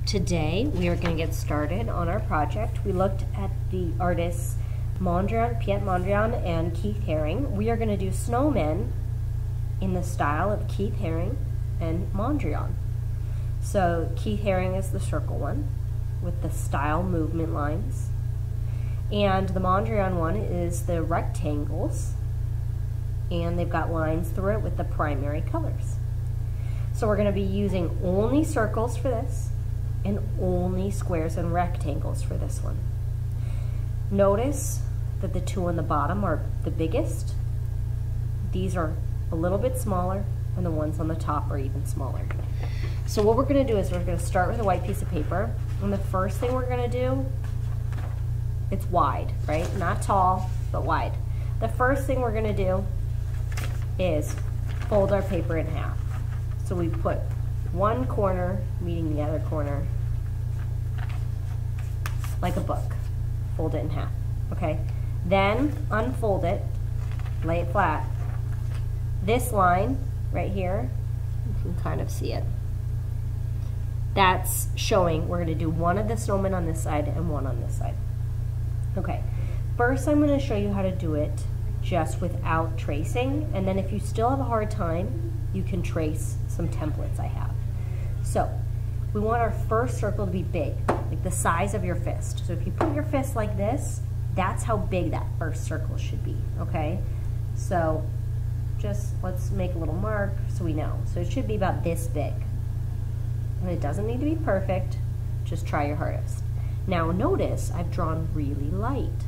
Today we are going to get started on our project. We looked at the artists Piet Mondrian and Keith Haring. We are going to do snowmen in the style of Keith Haring and Mondrian. So Keith Haring is the circle one with the style movement lines, and the Mondrian one is the rectangles, and they've got lines through it with the primary colors. So we're going to be using only circles for this and only squares and rectangles for this one. Notice that the two on the bottom are the biggest. These are a little bit smaller, and the ones on the top are even smaller. So what we're going to do is we're going to start with a white piece of paper, and the first thing we're going to do, it's wide, right? Not tall, but wide. The first thing we're going to do is fold our paper in half. So we put one corner meeting the other corner like a book. Fold it in half, okay? Then unfold it, lay it flat. This line right here, you can kind of see it. That's showing we're going to do one of the snowmen on this side and one on this side. Okay, first I'm going to show you how to do it just without tracing, and then if you still have a hard time, you can trace some templates I have. So we want our first circle to be big, like the size of your fist. So if you put your fist like this, that's how big that first circle should be, okay? So just let's make a little mark so we know. So it should be about this big. And it doesn't need to be perfect, just try your hardest. Now notice I've drawn really light.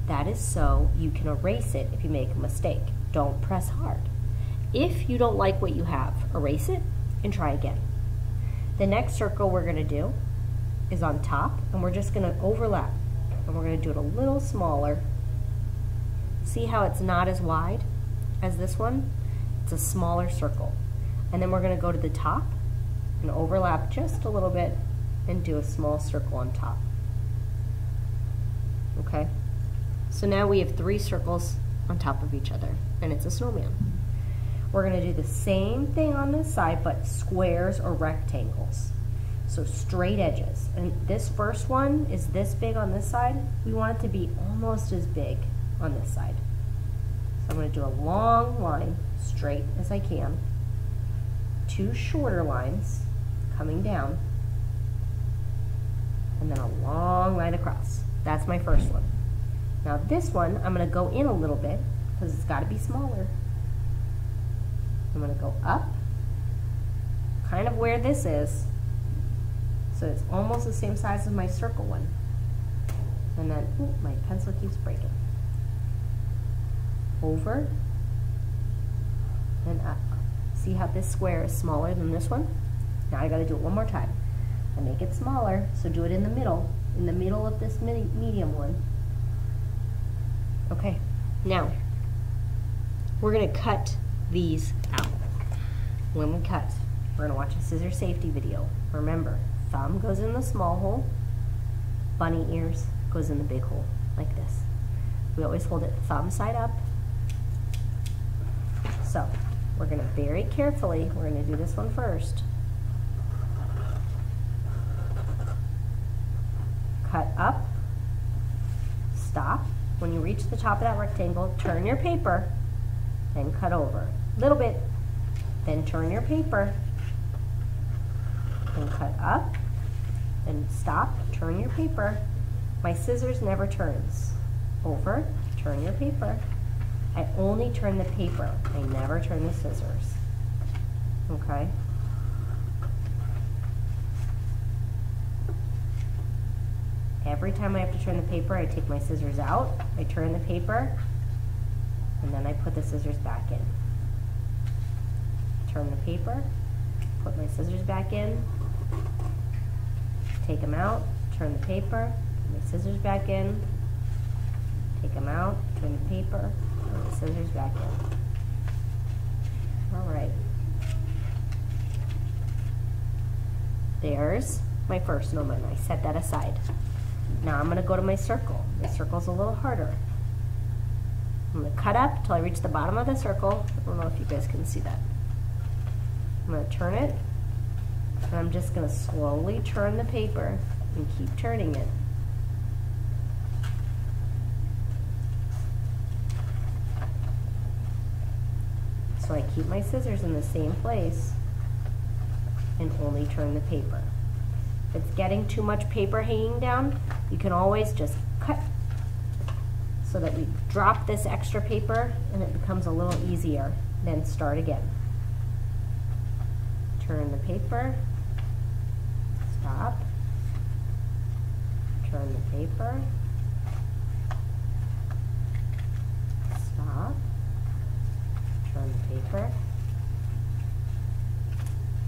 That is so you can erase it if you make a mistake. Don't press hard. If you don't like what you have, erase it and try again. The next circle we're going to do is on top, and we're just going to overlap, and we're going to do it a little smaller. See how it's not as wide as this one? It's a smaller circle. And then we're going to go to the top and overlap just a little bit and do a small circle on top. Okay? So now we have 3 circles on top of each other, and it's a snowman. We're going to do the same thing on this side, but squares or rectangles. So straight edges. And this first one is this big on this side. We want it to be almost as big on this side. So I'm going to do a long line, straight as I can. 2 shorter lines coming down. And then a long line across. That's my first one. Now this one, I'm going to go in a little bit because it's got to be smaller. I'm going to go up, kind of where this is, so it's almost the same size as my circle one. And then, ooh, my pencil keeps breaking. Over and up. See how this square is smaller than this one? Now I got to do it one more time. I make it smaller, so do it in the middle of this medium one. Okay, now we're going to cut these out. When we cut, we're going to watch a scissor safety video. Remember, thumb goes in the small hole, bunny ears goes in the big hole, like this. We always hold it thumb side up. So, we're going to very carefully, we're going to do this one first. Cut up, stop. When you reach the top of that rectangle, turn your paper, then cut over. Little bit, then turn your paper, and cut up, and stop, turn your paper. My scissors never turns. Over, turn your paper. I only turn the paper, I never turn the scissors. Okay? Every time I have to turn the paper, I take my scissors out, I turn the paper, and then I put the scissors back in. Turn the paper, put my scissors back in, take them out, turn the paper, put my scissors back in, take them out, turn the paper, put the scissors back in. All right. There's my first snowman. I set that aside. Now I'm going to go to my circle. My circle's a little harder. I'm going to cut up till I reach the bottom of the circle. I don't know if you guys can see that. I'm going to turn it, And I'm just going to slowly turn the paper and keep turning it. So I keep my scissors in the same place and only turn the paper. If it's getting too much paper hanging down, you can always just cut so that we drop this extra paper and it becomes a little easier. Then start again. Turn the paper, stop, turn the paper, stop, turn the paper,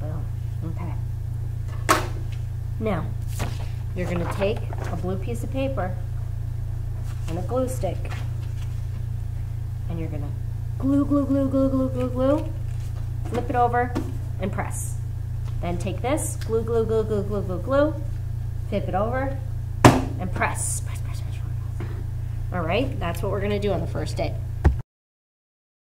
boom. Okay. Now, you're going to take a blue piece of paper and a glue stick, and you're going to glue, glue, glue, glue, glue, glue, glue, flip it over, and press. Then take this, glue, glue, glue, glue, glue, glue, glue, flip it over, and press. Press, press, press, press. All right, that's what we're going to do on the first day.